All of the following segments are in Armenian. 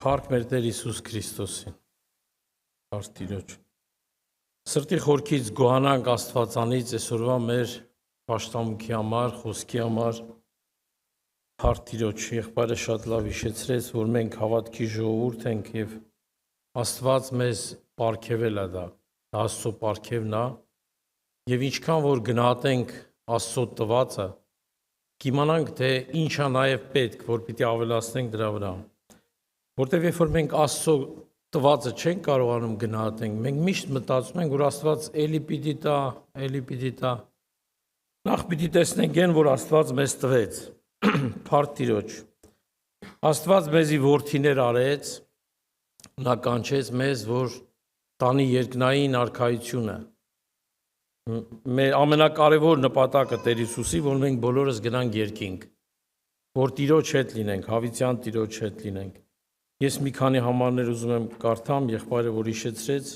Փառք մեր Տեր Հիսուս Քրիստոսին, Փառք Տիրոջ։ Սրտի խորքից գոհանանք Աստվածանից այսօրվա մեր պաշտամունքի համար, խոսքի համար։ Փառք Տիրոջ, եղբայրը շատ լավ հիշեցրեց, որ մենք հավատքի ժողովուրդ ենք եւ Աստված մեզ պարգևել է դա Աստծո պարգևն է, եւ ինչքան որ գնահատենք Աստծո տվածը, կիմանանք թե ինչ է նաեւ պետք, որ պիտի ավելացնենք դրա վրա։ Որտեւ երբ որ մենք Աստծո տվածը չենք կարողանում գնահատենք, մենք միշտ մտածում ենք, որ Աստված էլի պիտի տա, էլի պիտի տա։ Նախ պիտի տեսնենք այն, որ Աստված մեզ տվեց։ Փառք Տիրոջ։ Աստված մեզի որդիներ արեց, նա կանչեց մեզ, որ տանի երկնային արքայությունը։ Մեր ամենակարևոր նպատակը Տեր Հիսուսի, որ մենք բոլորս գնանք երկինք, որ Տիրոջ հետ լինենք, հավիտյան Տիրոջ հետ լինենք։ Ես մի քանի համարներ ուզում եմ կարդամ, եղբայրը որ հիշեցրեց,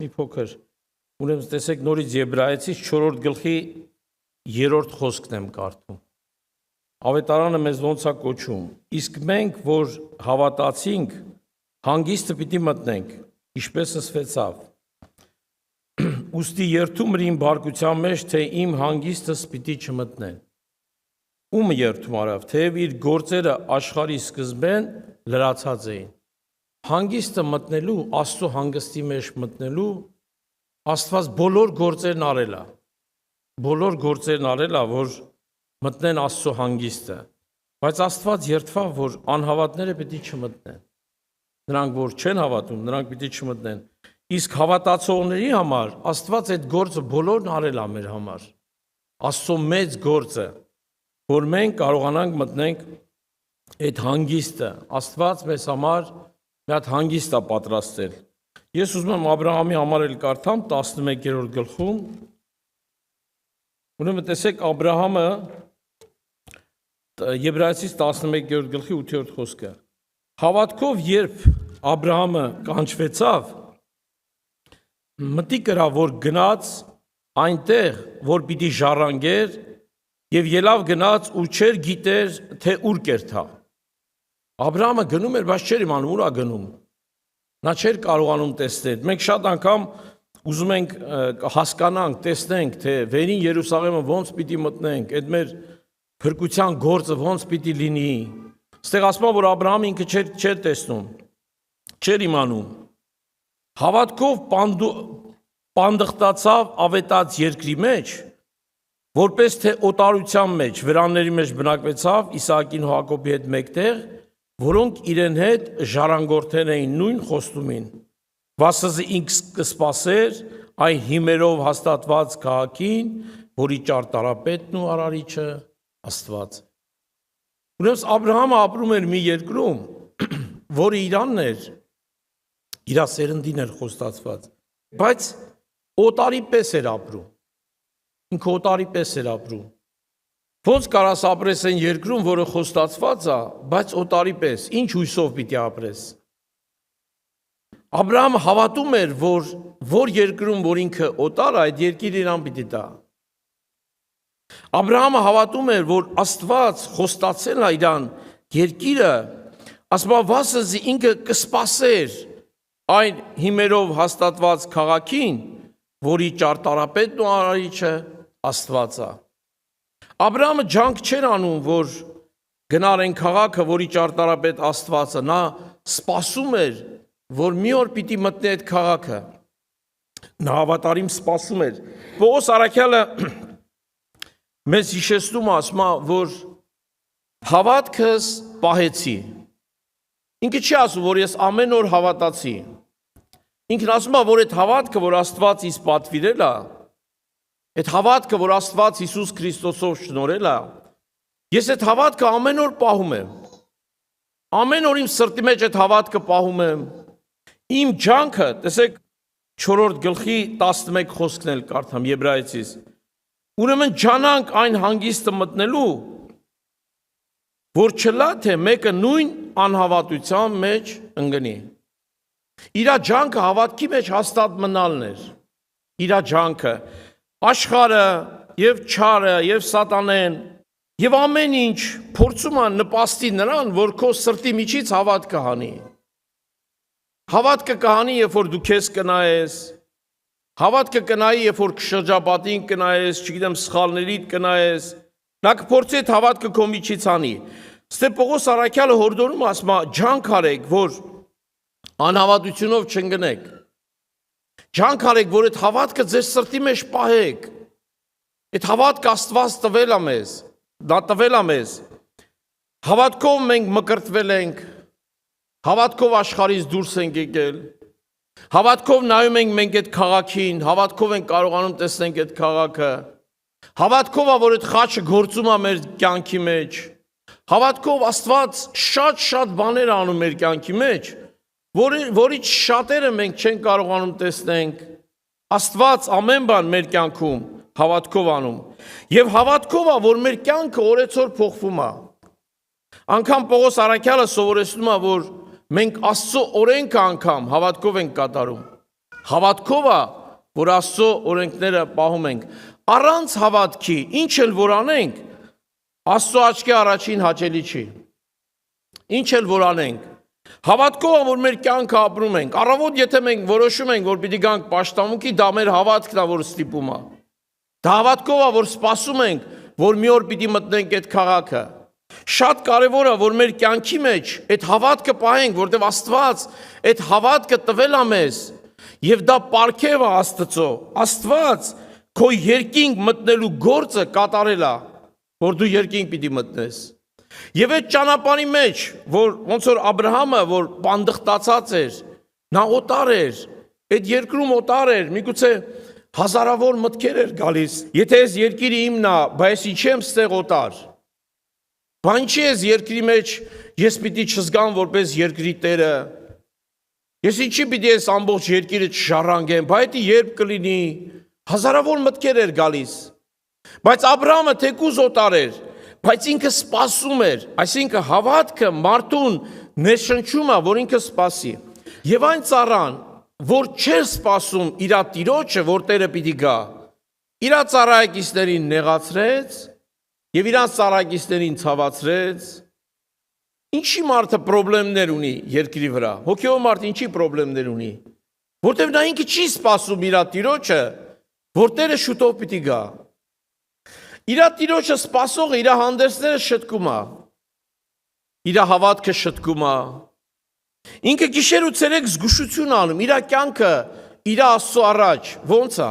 մի փոքր։ Ուրեմն տեսեք նորից Եբրայեցից 4-րդ գլխի 3-րդ խոսքն եմ կարդում։ Ավետարանը մեզ ոնց է կոչում. իսկ մենք, որ հավատացինք, հանգիստը պիտի մտնենք, ինչպես ասվեցավ։ Ուստի երթում իմ բարկության մեջ, թե իմ հանգիստս պիտի չմտնեն։ Ում երթում արավ, թեև իր գործերը աշխարհի սկզբեն լրացած էին։ Հանգիստը մտնելու, Աստծո հանգստի մեջ մտնելու, Աստված բոլոր գործերն արել է։ Բոլոր գործերն արել է, որ մտնեն Աստծո հանգիստը։ Բայց Աստված երթվավ, որ անհավատները պիտի չմտնեն։ Նրանք, որ չեն հավատում, նրանք պիտի չմտնեն։ Իսկ հավատացողների համար Աստված այդ գործը բոլորն արել է մեր համար։ Աստծո մեծ գործը, որ մենք կարողանանք մտնենք այդ հանգիստը։ Աստված մեզ համար մի հատ հանգիստ է պատրաստել։ Ես ուզում եմ Աբրահամի համար էլ կարդամ 11-րդ գլխում։ Ուրեմն տեսեք Աբրահամը Եբրայեցից 11-րդ գլխի 8-րդ խոսքը։ Հավատքով երբ Աբրահամը կանչվեցավ, մտիկ կրա, որ գնաց այնտեղ, որ պիտի ժառանգեր, եւ ելավ գնաց ու չեր գիտեր, թե ուր կերթա։ Աբրահամը գնում էր, բայց չէր իմանում ուր է գնում։ Նա չէր կարողանում տեսնել։ Մենք շատ անգամ ուզում ենք հասկանանք, տեսնենք, թե վերին Երուսաղեմը ոնց պիտի մտնենք, այդ մեր փրկության գործը ոնց պիտի լինի։ Այստեղ ասում է, որ Աբրահամը ինքը չէր տեսնում, չէր իմանում։ Հավատքով պանդխտացավ ավետած երկրի մեջ, որպես թե օտարության մեջ, վրանների մեջ բնակվեցավ Իսահակին ու Հակոբի հետ մեկտեղ, որոնք իրեն հետ ժառանգորդներ էին նույն խոստումին։ Վասզի ինքս կսպասեր այն հիմերով հաստատված քաղաքին, որի ճարտարապետն ու արարիչը Աստված։ Ուրեմն Աբրահամը ապրում էր մի երկրում, որը իրանն էր, իր սերնդին էր խոստացված, բայց օտարի պես էր ապրում։ Ինքը օտարի պես էր ապրում։ Ոնց կարաս ապրես այն երկրում, որը խոստացված է, բայց օտարի պես, ինչ հույսով պիտի ապրես։ Աբրահամը հավատում էր, որ երկրում, որ ինքը օտար է, այդ երկիրը իրան պիտի տա։ Աբրահամը հավատում էր, որ Աստված խոստացել է իրան երկիրը, ասում վասզի ինքը կսպասեր այն հիմերով հաստատված քաղաքին, որի ճարտարապետն ու արարիչը Աստված է։ Աբրահամը ջանք չէր անում, որ գնար այն քաղաքը, որի ճարտարապետ Աստված է, նա սպասում էր, որ մի օր պիտի մտնի այդ քաղաքը։ Նա հավատարիմ սպասում էր։ Պողոս առաքյալը մեզ հիշեցնում ասում է, որ հավատքս պահեցի։ Ինքը չի ասում, որ ես ամեն օր հավատացի։ Ինքն ասում է, որ այդ հավատքը, որ Աստված ինձ պատվիրել է, այդ հավատքը, որ Աստված Հիսուս Քրիստոսով շնորհել է, ես այդ հավատքը ամեն օր պահում եմ։ Ամեն օր իմ սրտի մեջ այդ հավատքը պահում եմ։ Իմ ջանքը, տեսեք 4-րդ գլխի 11 խոսքն էլ կարդամ Եբրայեցից։ Ուրեմն ջանանք այն հանգիստը մտնելու, որ չլա թե մեկը նույն անհավատության մեջ ընկնի։ Իրա ջանքը հավատքի մեջ հաստատ մնալն էր։ Իրա ջանքը աշխարհը եւ չարը եւ սատանեն եւ ամեն ինչ փորձում են նպաստի նրան, որ քո սրտի միջից հավատքը հանի։ Հավատքը կհանի, երբ որ դու քեզ կնայես, հավատքը կնայի, երբ որ շրջապատին կնայես, չգիտեմ, սխալներիդ կնայես, նա կփորձի այդ հավատքը քո միջից անի։ Ստե Պողոս առաքյալը հորդորում ասում է, ջանք արեք, որ անհավատությունով չընկնեք։ Ջանք արեք, որ այդ հավատքը ձեր սրտի մեջ պահեք։ Այդ հավատքը Աստված տվել է մեզ, դա տվել է մեզ։ Հավատքով մենք մկրտվել ենք, հավատքով աշխարհից դուրս ենք եկել, հավատքով նայում ենք մենք այդ քաղաքին, հավատքով ենք կարողանում տեսնենք այդ քաղաքը, հավատքով է, որ այդ խաչը գործում է մեր կյանքի մեջ, հավատքով Աստված շատ բաներ անում մեր կյանքի մեջ, որից շատերը մենք չենք կարողանում տեսնենք, Աստված ամեն բան մեր կյանքում հավատքով անում, եւ հավատքով է, որ մեր կյանքը օրեցօր փոխվում է։ Անգամ Պողոս առաքյալը սովորեցնում է, որ մենք Աստծո օրենքը անգամ հավատքով ենք կատարում։ Հավատքով է, որ Աստծո օրենքները պահում ենք։ Առանց հավատքի, ինչ էլ որ անենք, Աստծո աչքի առաջին հաճելի չի։ Ինչ էլ որ անենք, հավատքով է, որ մեր կյանքը ապրում ենք։ Առավոտ եթե մենք որոշում ենք, որ պիտի գանք պաշտամունքի, դա մեր հավատքն է, որ ստիպում է։ Դա հավատքով է, որ սպասում ենք, որ մի օր պիտի մտնենք այդ քաղաքը։ Շատ կարևոր է, որ մեր կյանքի մեջ այդ հավատքը պահենք, որտեղ Աստված այդ հավատքը տվել է մեզ, եւ դա պարգև է Աստծո։ Աստված քո երկինք մտնելու գործը կատարել է, որ դու երկինք պիտի մտնես։ Եվ այդ ճանապարհի մեջ, որ ոնց որ Աբրահամը, որ պանդխտացած էր, նա օտար էր, այդ երկրում օտար էր, միգուցե հազարավոր մտքեր էր գալիս։ Եթե այս երկիրը իմն է, բայց ինչի եմ ստեղ օտար։ Բան չի ես երկրի մեջ, ես պիտի չզգամ որպես երկրի տերը։ Ես ինչի պիտի ես ամբողջ երկիրը չժառանգեմ, բայց դա երբ կլինի։ Հազարավոր մտքեր էր գալիս։ Բայց Աբրահամը թեկուզ օտար էր, բայց ինքը սպասում էր, այսինքն հավատքը մարդուն ներշնչում է, որ ինքը սպասի։ Եվ այն ծառան, որ չէր սպասում իր տիրոջը, որ Տերը պիտի գա, իր ծառայակիցներին նեղացրեց եւ իրանց ծառայակիցներին ցավացրեց։ Ինչի մարդը խնդիրներ ունի երկրի վրա։ Հոգեով մարդը ինչի խնդիրներ ունի։ Որտեւ նա ինքը չի սպասում իր տիրոջը, որ Տերը շուտով պիտի գա։ Իր տիրոջը սպասողը իր հանդերձները շտկում է։ Իր հավատքը շտկում է։ Ինքը գիշեր ու ցերեկ զգուշություն անում, իր կյանքը իր Աստծո առաջ ո՞նց է։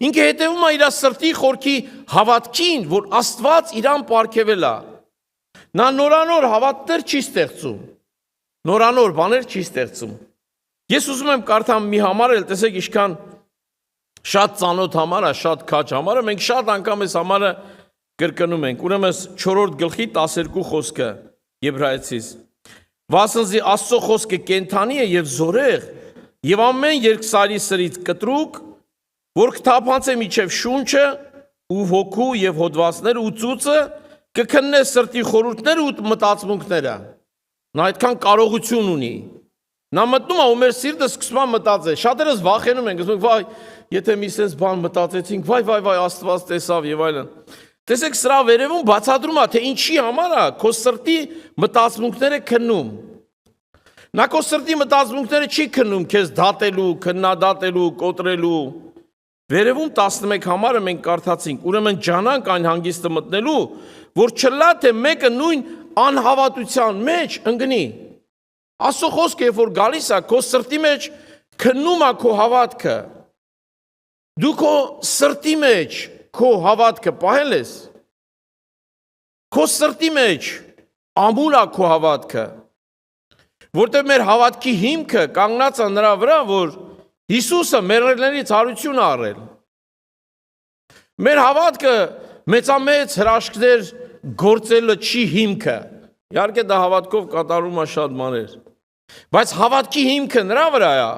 Ինքը հետևում է իր սրտի խորքի հավատքին, որ Աստված իրան պարգևել է։ Նա նորանոր հավատներ չի ստեղծում։ Նորանոր բաներ չի ստեղծում։ Ես ուզում եմ կարդամ մի համարել, տեսեք ինչքան շատ ծանոթ համար է, շատ քաջ համար է, մենք շատ անգամ այս համարը կրկնում ենք։ Ուրեմն 4-րդ գլխի 12 խոսքը Եբրայեցիս։ Վասնզի Աստծո խոսքը կենթանի է եւ զորեղ, եւ ամեն երկսարի սրից կտրուկ, որ կթափանցե միջև շունչը ու հոգու եւ հոդվածները ու ծուծը, կքննե սրտի խորհուրդները ու մտածմունքները։ Նա այդքան կարողություն ունի։ Նա մտնում է ու մեր սիրտը սկսում է մտածել։ Շատերս վախենում ենք, ասում ենք, վայ, եթե մի sense բան մտածեցինք, վայ, Աստված տեսավ եւ այլն։ Տեսեք, սրա վերևում բացատրում է, թե ինչի համար է քո սրտի մտածմունքները քննում։ Նա քո սրտի մտածմունքները չի քննում քեզ դատելու, քննադատելու, կոտրելու։ Վերևում 11 համարը մենք կարդացինք, ուրեմն ջանանք այն հանգիստը մտնելու, որ չլա թե մեկը նույն անհավատության մեջ ընկնի։ Աստծո խոսքը երբ որ գալիս է, քո սրտի մեջ քննում է քո հավատքը։ Դու քո սրտի մեջ քո հավատքը պահել ես։ Քո սրտի մեջ ամուր է քո հավատքը։ Որտեղ մեր հավատքի հիմքը կանգնած է նրա վրա, որ Հիսուսը մեռելներից հարություն է առել։ Մեր հավատքը մեծամեծ հրաշքներ գործելը չի հիմքը։ Իհարկե դա հավատքով կատարում է շատ բաներ։ Բայց հավատքի հիմքը նրա վրա է,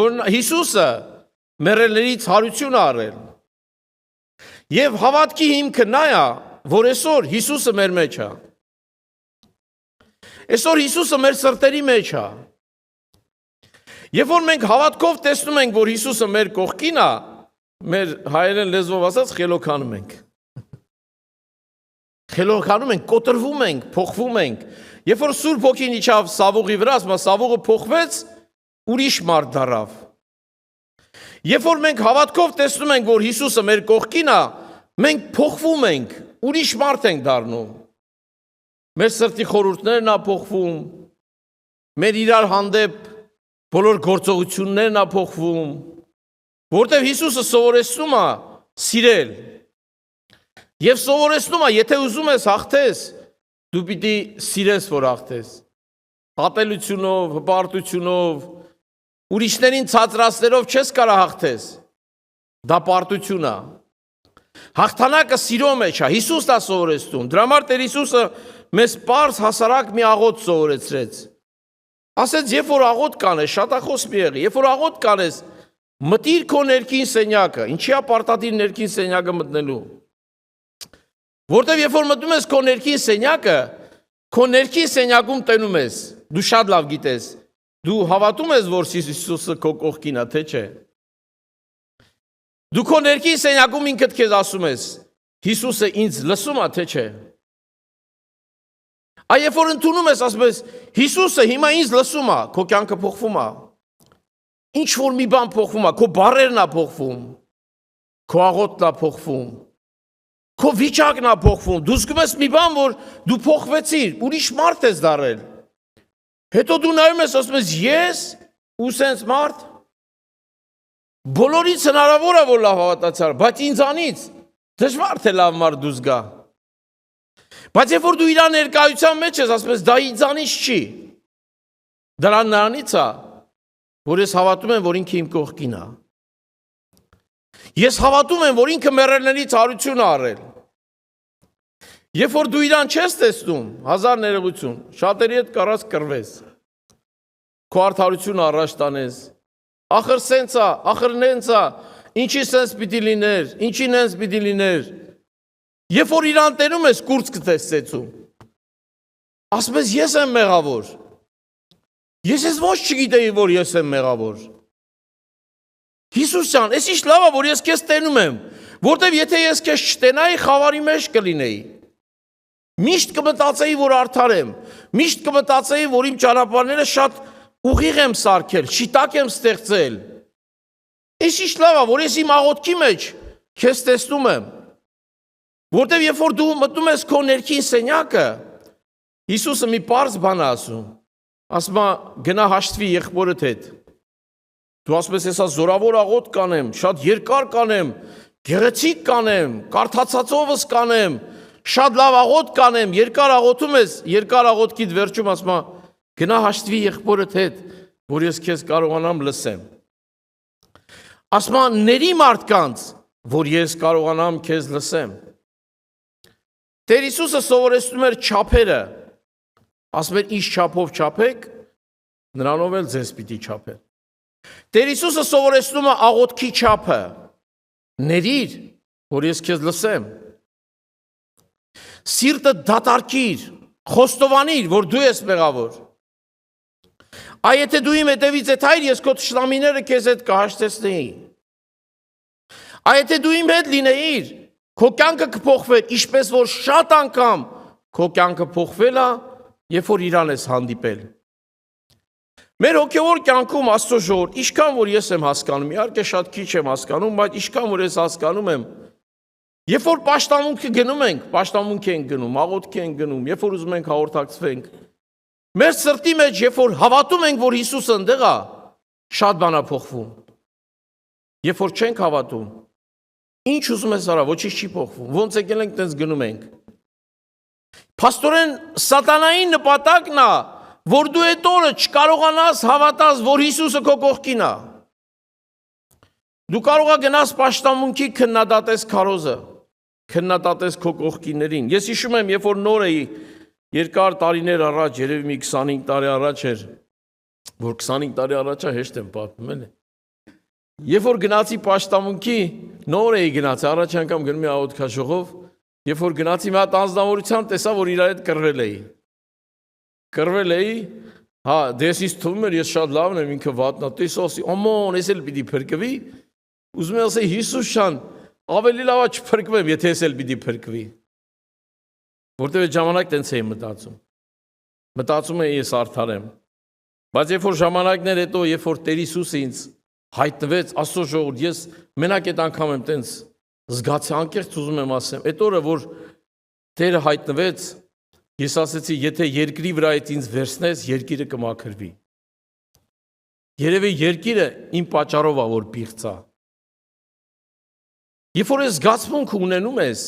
որ Հիսուսը մեռելներից հարություն է առել։ Եվ հավատքի հիմքը նա է, որ այսօր Հիսուսը մեր մեջ է։ Այսօր Հիսուսը մեր սրտերի մեջ է։ Երբ որ մենք հավատքով տեսնում ենք, որ Հիսուսը մեր կողքին է, մեր հայերեն լեզվով ասած խելոքանում ենք։ Խելոքանում ենք, կոտրվում ենք, փոխվում ենք։ Երբ որ Սուրբ Հոգին իջավ Սավուղի վրա, ասում է Սավուղը փոխվեց, ուրիշ մարդ դառավ։ Երբ որ մենք հավատքով տեսնում ենք, որ Հիսուսը մեր կողքին է, մենք փոխվում ենք, ուրիշ մարդ ենք դառնում։ Մեր սրտի խորհուրդներն է փոխվում, մեր իրար հանդեպ բոլոր գործողություններն է փոխվում, որտեղ Հիսուսը սովորեցնում է սիրել։ Եվ սովորեցնում է, եթե ուզում ես հաղթես, դու պիտի սիրես, որ հաղթես։ Ատելությունով, հպարտությունով, ուրիշներին ցածրացնելով չես կարող հաղթես։ Դա պարտություն է։ Հաղթանակը սիրո մեջ է, Հիսուսն է սովորեցնում։ Դրա համար Տեր Հիսուսը մեզ պարզ հասարակ մի աղոթ սովորեցրեց։ Ասեց, երբ որ աղոթ կանես, շատախոս մի եղի, երբ որ աղոթ կանես, մտիր քո ներքին սենյակը։ Ինչի է պարտադիր ներքին սենյակը մտնելու։ Որտեվ երբ որ մտնում ես քո ներքին սենյակը, քո ներքին սենյակում տենում ես, դու շատ լավ գիտես, դու հավատում ես, որ Հիսուսը քո կողքին է, թե չէ։ Դու քո ներքին սենյակում ինքդ քեզ ասում ես, Հիսուսը ինձ լսում է, թե չէ։ Այ երբ որ ընդունում ես, ասում ես, Հիսուսը հիմա ինձ լսում է, քո կյանքը փոխվում է։ Ինչ որ մի բան փոխվում է, քո բառերն է փոխվում, քո աղոթքն է փոխվում, քո վիճակն է փոխվում, դու զգում ես մի բան, որ դու փոխվեցիր, ուրիշ մարդ ես դառել։ Հետո դու նայում ես, ասում ես, ես ու սենց մարդ, բոլորից հնարավոր է, որ լավ հավատացյալ, բայց ինձանից դժվար թե լավ մարդ դու զգա։ Բայց երբ որ դու իր ներկայության մեջ ես, ասում ես, դա ինձանից չի։ Դրան նրանից է, որ ես հավատում եմ, որ ինքը իմ կողքին է։ Ես հավատում եմ, որ ինքը մեռելներից հարություն է առել։ Երբ որ դու իրան չես տեսնում, հազար ներողություն, շատերի հետ կարած կռվես, քո արդարությունը առաջ տանես, ախր սենց է, ախր նենց է, ինչի սենց պիտի լիներ, ինչի նենց պիտի լիներ։ Երբ որ իրան տենում ես, կուրծ կտես ծեցում։ Ասում ես, ես եմ մեղավոր։ Ես ոչ չգիտեի, որ ես եմ մեղավոր։ Հիսուս ջան, ես ինչ լավ է, որ ես քեզ տենում եմ, որտեվ եթե ես քեզ չտենայի, խավարի մեջ կլինեի։ Միշտ կմտածեի, որ արդար եմ, միշտ կմտածեի, որ իմ ճանապարհները շատ ուղիղ եմ սարքել, շիտակ եմ ստեղծել։ Ես ինչ լավ է, որ ես իմ աղոթքի մեջ քեզ տեսնում եմ, որտեվ երբ որ դու մտնում ես քո ներքին սենյակը, Հիսուսը մի պարզ բան է ասում է, գնա հաշտվի եղբորդ հետ։ Դու ասում ես, ես զորավոր աղոթք կանեմ, շատ երկար կանեմ, գեղեցիկ կանեմ, կարդացածովս կանեմ, շատ լավ աղոթք կանեմ, երկար աղոթում ես, երկար աղոթքիդ վերջում ասում է, գնա հաշտվի եղբորդ հետ, որ ես քեզ կարողանամ լսեմ։ Ասում է, ների մարդկանց, որ ես կարողանամ քեզ լսեմ։ Տեր Հիսուսը սովորեցնում էր չափերը, ասում էր, ինչ չափով չափեք, նրանով էլ ձեզ պիտի չափեն։ Տեր Հիսուսը սովորեցնում է աղոթքի չափը, ներիր, որ ես քեզ լսեմ։ Սիրտը դատարկիր, խոստովանիր, որ դու ես մեղավոր։ Այ եթե դու իմ հետևից ես հայր, ես քո թշնամիները քեզ հետ կհաշտեցնեի։ Այ եթե դու իմ հետ լինեիր, քո կյանքը կփոխվեր, ինչպես որ շատ անգամ քո կյանքը փոխվել է, երբ որ իրան ես հանդիպել։ Մեր հոգևոր կյանքում Աստծո ժողովուրդ, ինչքան որ ես եմ հասկանում, իհարկե շատ քիչ եմ հասկանում, բայց ինչքան որ ես հասկանում եմ, երբ որ պաշտամունքը գնում ենք, պաշտամունք ենք գնում, աղոթք ենք գնում, երբ որ ուզում ենք հաղորդակցվենք, մեր սրտի մեջ, երբ որ հավատում ենք, որ Հիսուսը ընդեղ է, շատ բան է փոխվում։ Երբ որ չենք հավատում, ինչ ուզում ես արա, ոչինչ չի փոխվում, ոնց եկել ենք, տենց գնում ենք։ Փաստորեն սատանայի նպատակն է, որ դու այդ օրը չկարողանաս հավատաս, որ Հիսուսը քո կողքին է։ Դու կարող ես գնաս պաշտամունքի քննադատես քարոզը, քննադատես քո կողքիներին։ Ես հիշում եմ, երբ որ նոր էի, երկար տարիներ առաջ, երևի մի 25 տարի առաջ էր, որ 25 տարի առաջ է հեշտ եմ պատմում, էլի։ Երբ որ գնացի պաշտամունքի, նոր էի գնացի, առաջ անգամ գնում էի աղոթքաշողով, երբ որ գնացի մի հատ անձնավորության տեսա, որ իրար հետ կռվել էի։ Կռվել էի, հա, դες ինձ թվում էր, ես շատ լավն եմ, ինքը վատնա, տեսա, ասի, աման, ես էլ պիտի փրկվի, ուզում եմ ասել, Հիսուս ջան, ավելի լավ է չփրկվեմ, եթե ես էլ պիտի փրկվի։ Որտեւ այդ ժամանակ տենց էի մտածում։ մտածում եմ ես արդար եմ։ Բայց երբ որ ժամանակներ հետո, երբ որ Տեր Հիսուսը ինձ հայտնվեց, Աստծո ժողովուրդ, ես մենակ այդ անգամ եմ տենց զգացի, անկեղծ ուզում եմ ասեմ, այդ օրը որ Տերը հայտնվեց, ես ասեցի, եթե երկրի վրայից ինձ վերցնես, երկիրը կմաքրվի։ Երևի երկիրը իմ պատճառով է, որ պիղծա։ Երբ որ ես զգացմունք ունենում ես,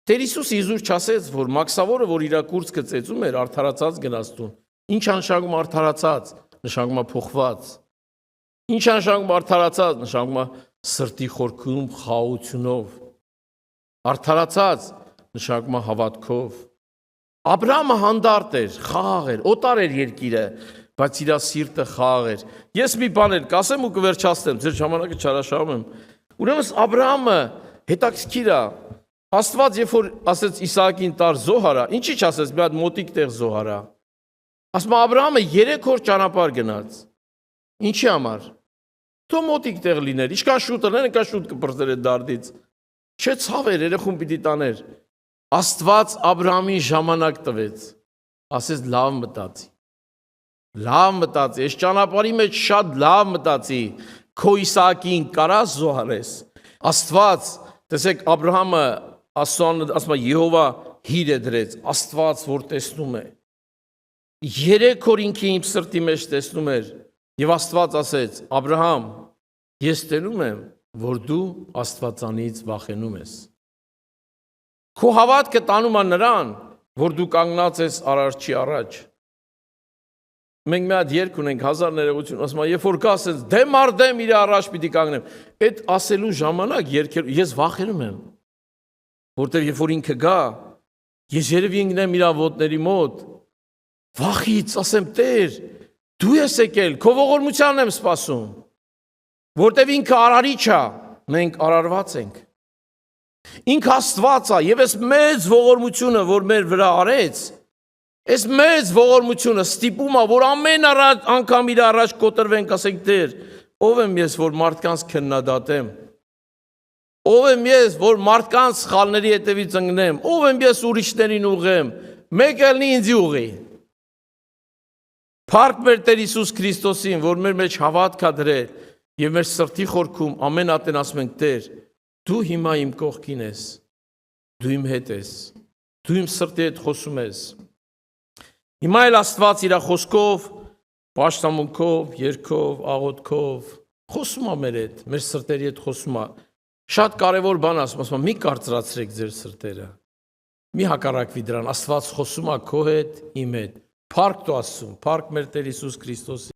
Տեր Հիսուսը իզուր չասեց, որ մաքսավորը, որ իր կուրծքը ծեծում էր, արդարացած գնաց տուն։ Ինչ նշանակում արդարացած, նշանակում է փոխված։ Ինչ նշանակում արդարացած, նշանակում է սրտի խորքում, խաղաղությունով։ Արդարացած նշանակում է հավատքով։ Աբրահամը հանդարտ էր, խաղաղ էր, օտար էր երկիրը, բայց իր սիրտը խաղաղ էր։ Ես մի բան էլ կասեմ ու կվերջացնեմ, ձեր ժամանակը չարաշահում եմ։ Ուրեմն Աբրահամը հետաքրքիր է։ Աստված երբ որ ասեց Իսահակին տար զոհարա, ինչի՞ չասեց մի հատ մոտիկ տեղ զոհարա։ Ասում է Աբրահամը 3 օր ճանապարհ գնաց։ Ինչի համար։ Թո մոտիկ տեղ լիներ, ինչքան շուտ էր, այնքան շուտ կպրծեր այդ դարդից։ Չէ ցավ էր, երեխուն պիտի տաներ։ Աստված Աբրահամին ժամանակ տվեց։ Ասեց լավ մտածի։ Լավ մտածի, այս ճանապարհի մեջ շատ լավ մտածի։ Քո Իսահակին կարաս զոհարես։ Աստված, տեսեք Աբրահամը ասում է Եհովա հիր է դրեց, Աստված որ տեսնում է։ 3 օր ինքը իմ սրտի մեջ տեսնում էր եւ Աստված ասեց. Աբրահամ, ես տենում եմ, որ դու Աստվածանից վախենում ես։ Քո հավատքը տանում է նրան, որ դու կանգնած ես Արարչի առաջ։ Մենք մի հատ երգ ունենք 1000 ներողություն, ասում եմ, երբ որ կա ասես դեմ առ դեմ իր առաջ պիտի կանգնեմ, այդ ասելու ժամանակ երգել ես վախենում եմ, որտեղ երբ որ ինքը գա, ես երևի ընկնեմ իր ոտների մոտ, վախից ասեմ Տեր, դու ես եկել, քո ողորմությանն եմ սպասում, որտեղ ինքը արարիչ է, մենք արարված ենք։ Ինքը Աստված է եւ այս մեծ ողորմությունը, որ մեր վրա արեց, այս մեծ ողորմությունը ստիպում է, որ ամեն անգամ իր առաջ կոտրվենք, ասենք Տեր, ով եմ ես, որ մարդկանց քննադատեմ, ով եմ ես, որ մարդկանց սխալների հետևից ընկնեմ, ով եմ ես ուրիշներին ուղղեմ, մեկ ելնի ինձի ուղղի։ Փառք մեր Տեր Հիսուս Քրիստոսին, որ մեր մեջ հավատք է դրել եւ մեր սրտի խորքում ամեն ատեն ասում ենք Տեր, դու հիմա իմ կողքին ես, դու իմ հետ ես, դու իմ սրտի հետ խոսում ես։ Հիմա էլ Աստված իր խոսքով, պաշտամունքով, երգով, աղոթքով խոսում է մեր հետ, մեր սրտերի հետ խոսում է։ Շատ կարևոր բան ասում, մի կարծրացրեք ձեր սրտերը։ Մի հակառակվի դրան, Աստված խոսում է քո հետ, իմ հետ։ Փառք տու Աստծուն, փառք մեր Տեր Հիսուս Քրիստոսի։